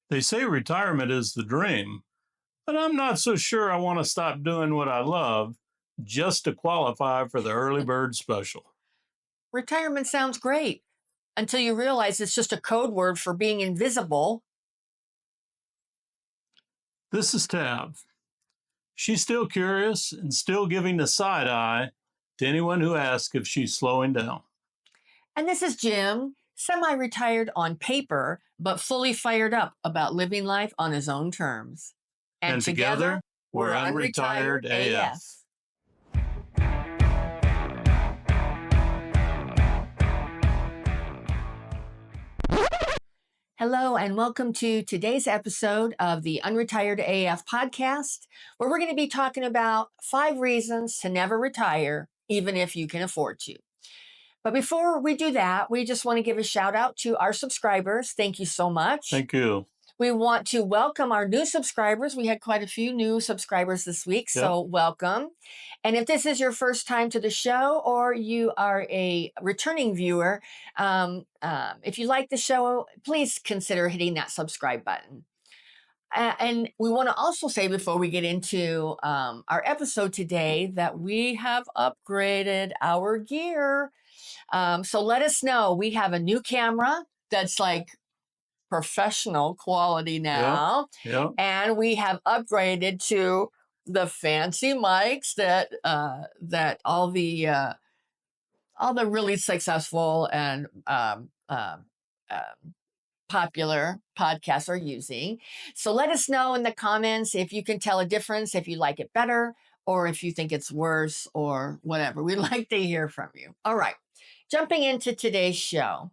They say retirement is the dream, but I'm not so sure I want to stop doing what I love just to qualify for the early bird special. Retirement sounds great until you realize it's just a code word for being invisible. This is Tab. She's still curious and still giving the side eye to anyone who asks if she's slowing down. And this is Jim, semi retired on paper, but fully fired up about living life on his own terms. And together, we're Unretired AF. Hello, and welcome to today's episode of the Unretired AF podcast, where we're going to be talking about 5 reasons to never retire, even if you can afford to. But before we do that, we just want to give a shout out to our subscribers. Thank you so much. Thank you. We want to welcome our new subscribers. We had quite a few new subscribers this week, so welcome. And if this is your first time to the show or you are a returning viewer, if you like the show, please consider hitting that subscribe button. And we want to also say before we get into our episode today that we have upgraded our gear. So let us know. We have a new camera that's like professional quality now. And we have upgraded to the fancy mics that all the really successful and popular podcasts are using. So let us know in the comments if you can tell a difference, if you like it better, or if you think it's worse or whatever. We'd like to hear from you. All right, jumping into today's show.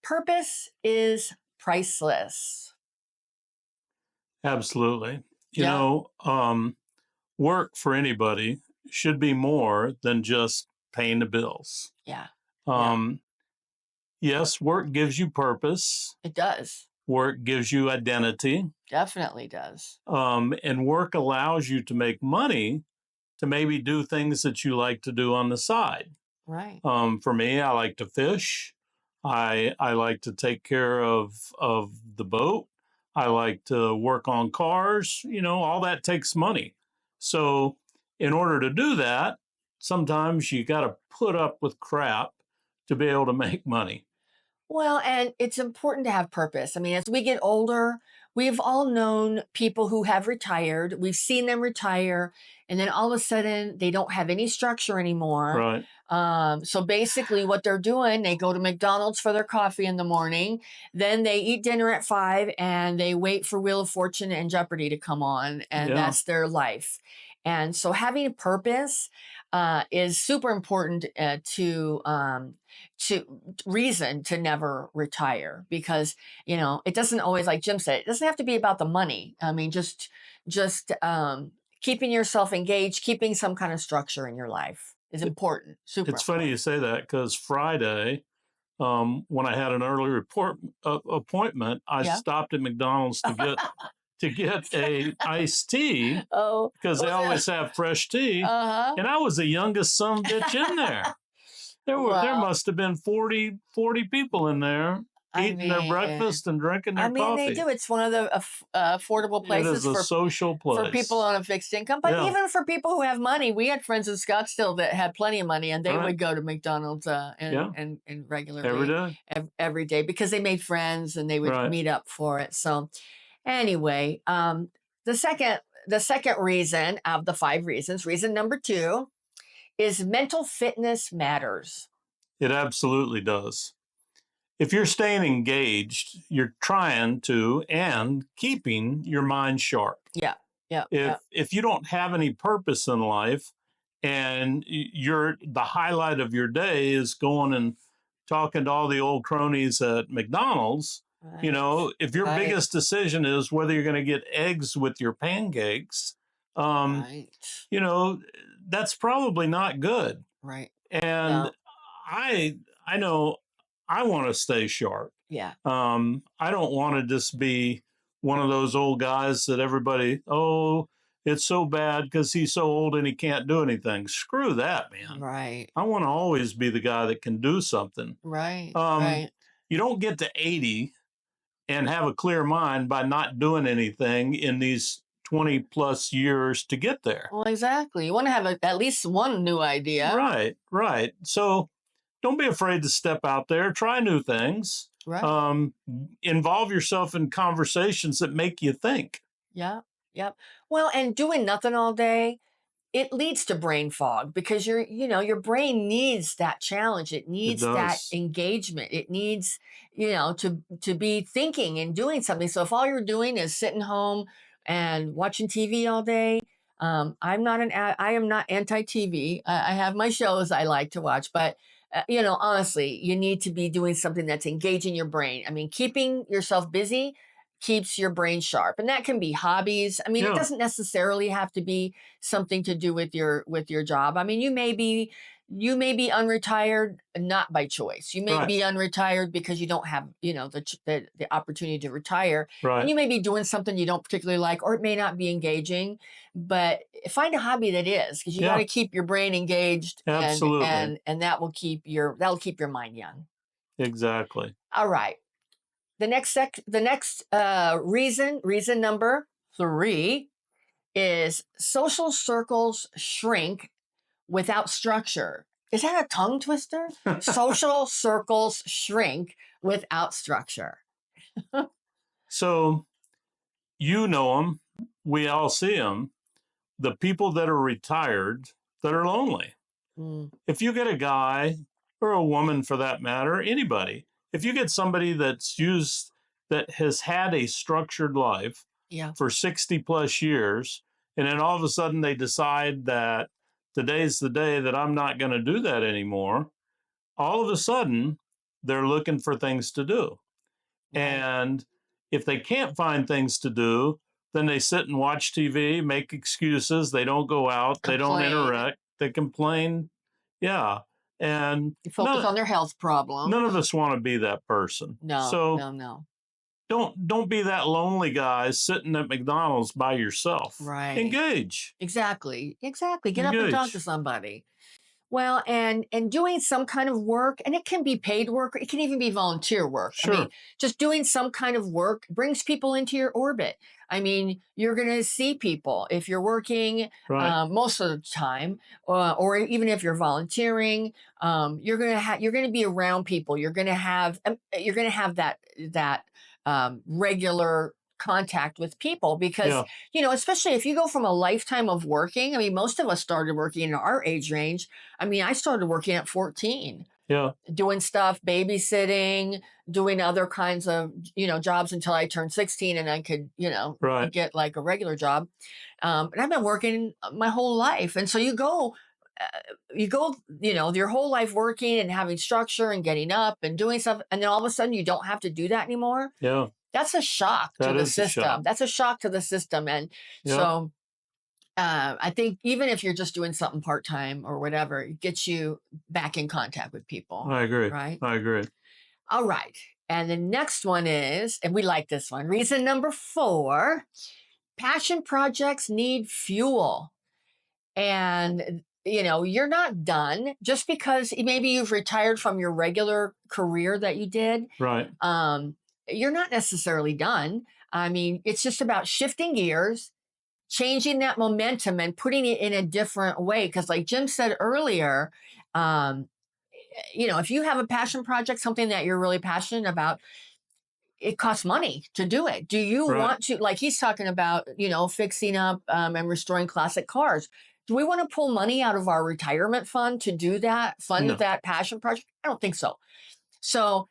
Purpose is priceless. Absolutely. You know, work for anybody should be more than just paying the bills. Yes, work gives you purpose. It does. Work gives you identity. Definitely does. And work allows you to make money to maybe do things that you like to do on the side. Right. For me, I like to fish. I like to take care of the boat. I like to work on cars. You know, all that takes money. So in order to do that, sometimes you got to put up with crap to be able to make money. Well, and it's important to have purpose. I mean, as we get older, we've all known people who have retired. We've seen them retire, and then all of a sudden they don't have any structure anymore. Right. So basically what they're doing, they go to McDonald's for their coffee in the morning, then they eat dinner at 5 and they wait for Wheel of Fortune and Jeopardy to come on, and that's their life. And so having a purpose is super important to reason to never retire, because, you know, it doesn't always, like Jim said, it doesn't have to be about the money. I mean, just keeping yourself engaged, keeping some kind of structure in your life is important. Super. It's funny you say that, because Friday, when I had an early appointment, I stopped at McDonald's to get a iced tea, because they always have fresh tea. And I was the youngest son of a bitch in there. There must have been 40 people in there eating their breakfast and drinking their coffee. They do. It's one of the affordable places. It is a social place for people on a fixed income. But even for people who have money, we had friends in Scottsdale that had plenty of money, and they would go to McDonald's and regularly every day, because they made friends and they would meet up for it. So anyway, the second reason of the 5 reasons, reason number 2, is mental fitness matters. It absolutely does. If you're staying engaged, you're trying to and keeping your mind sharp. If you don't have any purpose in life, and the highlight of your day is going and talking to all the old cronies at McDonald's, you know, if your biggest decision is whether you're going to get eggs with your pancakes, you know, that's probably not good. Right. And I know I want to stay sharp. Yeah. I don't want to just be one of those old guys that everybody, it's so bad because he's so old and he can't do anything. Screw that, man. Right. I want to always be the guy that can do something. Right. You don't get to 80 and have a clear mind by not doing anything in these 20 plus years to get there. Well, exactly. You want to have at least one new idea. Right, right. So don't be afraid to step out there, try new things. Right. Involve yourself in conversations that make you think. Yeah. Yep. Well, and doing nothing all day, it leads to brain fog because your brain needs that challenge. It needs that engagement. It needs, to be thinking and doing something. So if all you're doing is sitting home and watching TV all day, I am not anti-TV. I have my shows I like to watch, but honestly, you need to be doing something that's engaging your brain. I mean, keeping yourself busy keeps your brain sharp, and that can be hobbies. I mean, it doesn't necessarily have to be something to do with your job. I mean, you may be unretired not by choice. You may be unretired because you don't have the opportunity to retire, and you may be doing something you don't particularly like, or it may not be engaging. But find a hobby that is, because you got to keep your brain engaged. Absolutely. And that'll keep your mind young. Exactly. All right. The next reason number 3 is social circles shrink without structure. Is that a tongue twister? Social circles shrink without structure. So you know them. We all see them. The people that are retired that are lonely. If you get a guy or a woman for that matter, anybody, if you get somebody that has had a structured life for 60 plus years, and then all of a sudden they decide that today's the day that I'm not going to do that anymore, all of a sudden they're looking for things to do. And if they can't find things to do, then they sit and watch TV, make excuses. They don't go out. They don't interact. They complain. Yeah. And you focus on their health problems. None of us want to be that person. No. Don't be that lonely guy sitting at McDonald's by yourself. Right. Engage. Exactly. Get up and talk to somebody. Well, and doing some kind of work, and it can be paid work, or it can even be volunteer work. Sure. I mean, just doing some kind of work brings people into your orbit. I mean, you're going to see people if you're working most of the time, or even if you're volunteering. You're going to be around people. You're going to have that regular contact with people, because especially if you go from a lifetime of working. I mean, most of us started working in our age range. I mean, I started working at 14. Doing stuff, babysitting, doing other kinds of jobs until I turned 16, and I could get like a regular job. And I've been working my whole life, and so you go your whole life working and having structure and getting up and doing stuff, and then all of a sudden you don't have to do that anymore. That's a shock to the system. That's a shock to the system. And so I think even if you're just doing something part-time or whatever, it gets you back in contact with people. I agree. Right? I agree. All right. And the next one is, and we like this one, reason number 4, passion projects need fuel. And you're not done just because maybe you've retired from your regular career that you did. Right. You're not necessarily done. I mean, it's just about shifting gears, changing that momentum and putting it in a different way. Because like Jim said earlier, if you have a passion project, something that you're really passionate about, it costs money to do it. Do you want to, like he's talking about, fixing up and restoring classic cars. Do we want to pull money out of our retirement fund to do that, fund that passion project? I don't think so. So,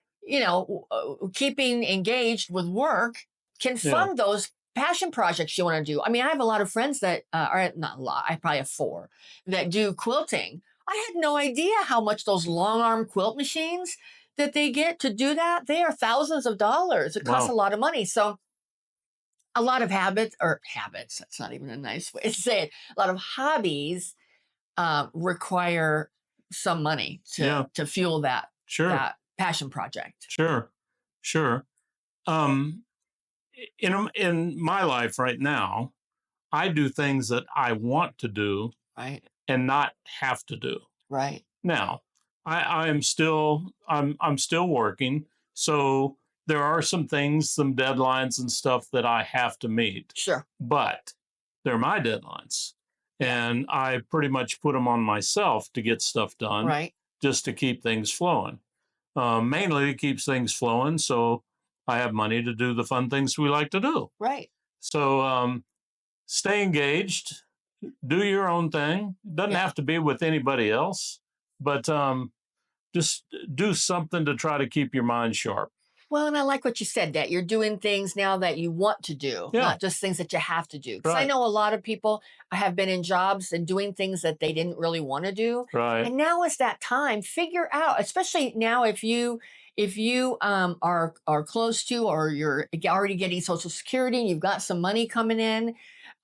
keeping engaged with work can fund those passion projects you want to do. I mean, I have a lot of friends that are not a lot. I probably have 4 that do quilting. I had no idea how much those long arm quilt machines that they get to do that. They are thousands of dollars. It costs a lot of money. So a lot of habits, that's not even a nice way to say it. A lot of hobbies require some money to fuel that, that passion project. Sure. In my life right now, I do things that I want to do and not have to do. Now, I'm still working, so there are some things, some deadlines and stuff that I have to meet. Sure. But they're my deadlines. And I pretty much put them on myself to get stuff done. Right. Just to keep things flowing. Mainly it keeps things flowing so I have money to do the fun things we like to do. Right. So stay engaged, do your own thing. Doesn't have to be with anybody else, but just do something to try to keep your mind sharp. Well, and I like what you said, that you're doing things now that you want to do, not just things that you have to do. Because I know a lot of people have been in jobs and doing things that they didn't really want to do. Right. And now is that time. Figure out, especially now if you are close to, or you're already getting Social Security and you've got some money coming in,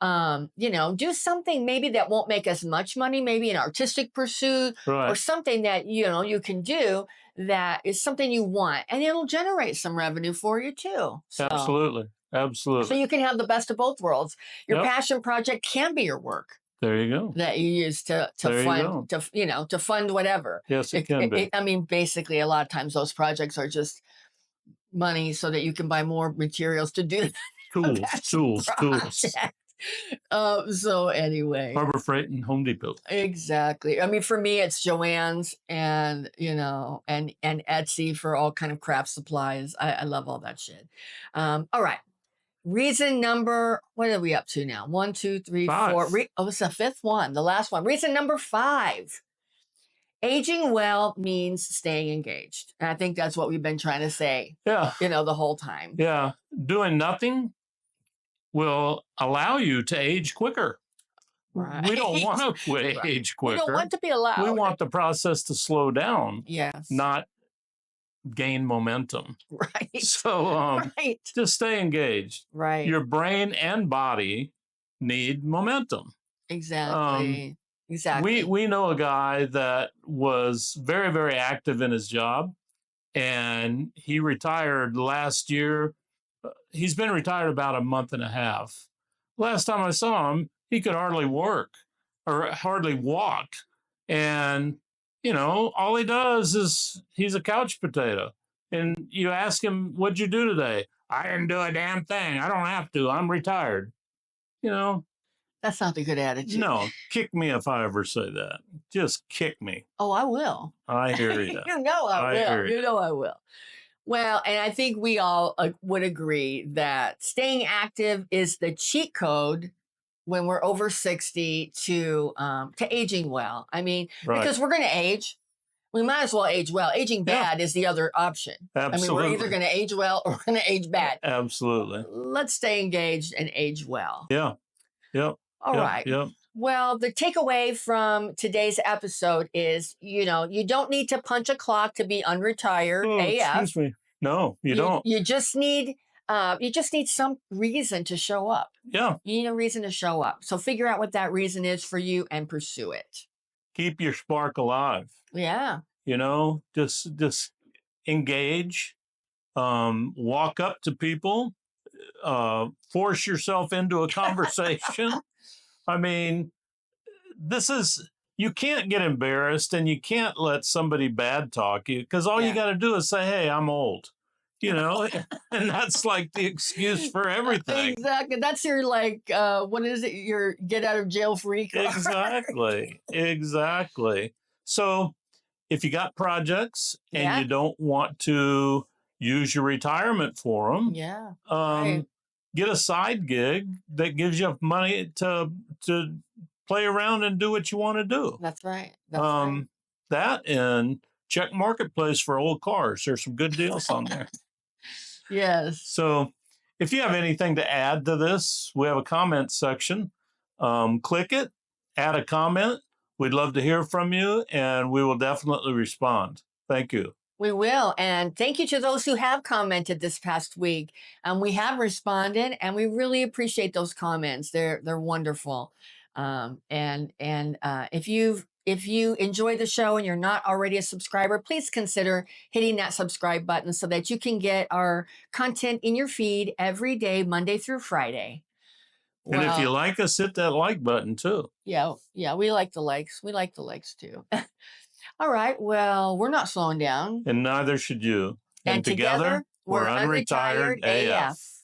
do something maybe that won't make as much money, maybe an artistic pursuit or something that, you can do that is something you want, and it'll generate some revenue for you too. So, Absolutely. so you can have the best of both worlds. Your passion project can be your work. There you go. That you use to fund, to fund whatever. Yes, it can be. I mean, basically, a lot of times those projects are just money so that you can buy more materials to do tools. So anyway, Harbor Freight and Home Depot. Exactly. I mean, for me, it's Joann's and and Etsy for all kind of craft supplies. I love all that shit. All right. Reason number, what are we up to now? 1, 2, 3, 4. It's the fifth one, the last one. Reason number 5. Aging well means staying engaged. And I think that's what we've been trying to say. Yeah. The whole time. Yeah. Doing nothing will allow you to age quicker. Right. We don't want to age quicker. We don't want to be allowed. We want the process to slow down. Yes. Not gain momentum. Right. So just stay engaged. Right. Your brain and body need momentum. Exactly. Exactly. We know a guy that was very, very active in his job, and he retired last year. He's been retired about a month and a half. Last time I saw him, he could hardly work or hardly walk. And, all he does is he's a couch potato. And you ask him, what'd you do today? I didn't do a damn thing. I don't have to. I'm retired. That's not a good attitude. No, kick me if I ever say that. Just kick me. Oh, I will. I hear you. I will. You know I will. Well, and I think we all would agree that staying active is the cheat code when we're over 60 to aging well. I mean, because we're going to age. We might as well age well. Aging bad is the other option. Absolutely. I mean, we're either going to age well or we're going to age bad. Absolutely. Let's stay engaged and age well. Yeah. Yep. All right. Yep. Well, the takeaway from today's episode is, you don't need to punch a clock to be unretired AF. Excuse me. No, you don't. You just need some reason to show up. Yeah. You need a reason to show up. So figure out what that reason is for you and pursue it. Keep your spark alive. Yeah. Just engage, walk up to people, force yourself into a conversation. I mean, you can't get embarrassed and you can't let somebody bad talk you, because all you got to do is say, hey, I'm old, and that's like the excuse for everything. Exactly. That's your what is it? Your get out of jail free card. Exactly. So if you got projects and you don't want to use your retirement for them, get a side gig that gives you money to play around and do what you want to do. That's right. That and check Marketplace for old cars. There's some good deals on there. Yes. So if you have anything to add to this, we have a comment section. Click it, add a comment. We'd love to hear from you, and we will definitely respond. Thank you. We will. And thank you to those who have commented this past week. We have responded, and we really appreciate those comments. They're wonderful. If you enjoy the show and you're not already a subscriber, please consider hitting that subscribe button so that you can get our content in your feed every day, Monday through Friday. And if you like us, hit that like button too. Yeah, we like the likes. We like the likes too. All right, well, we're not slowing down. And neither should you. And together, We're Unretired AF.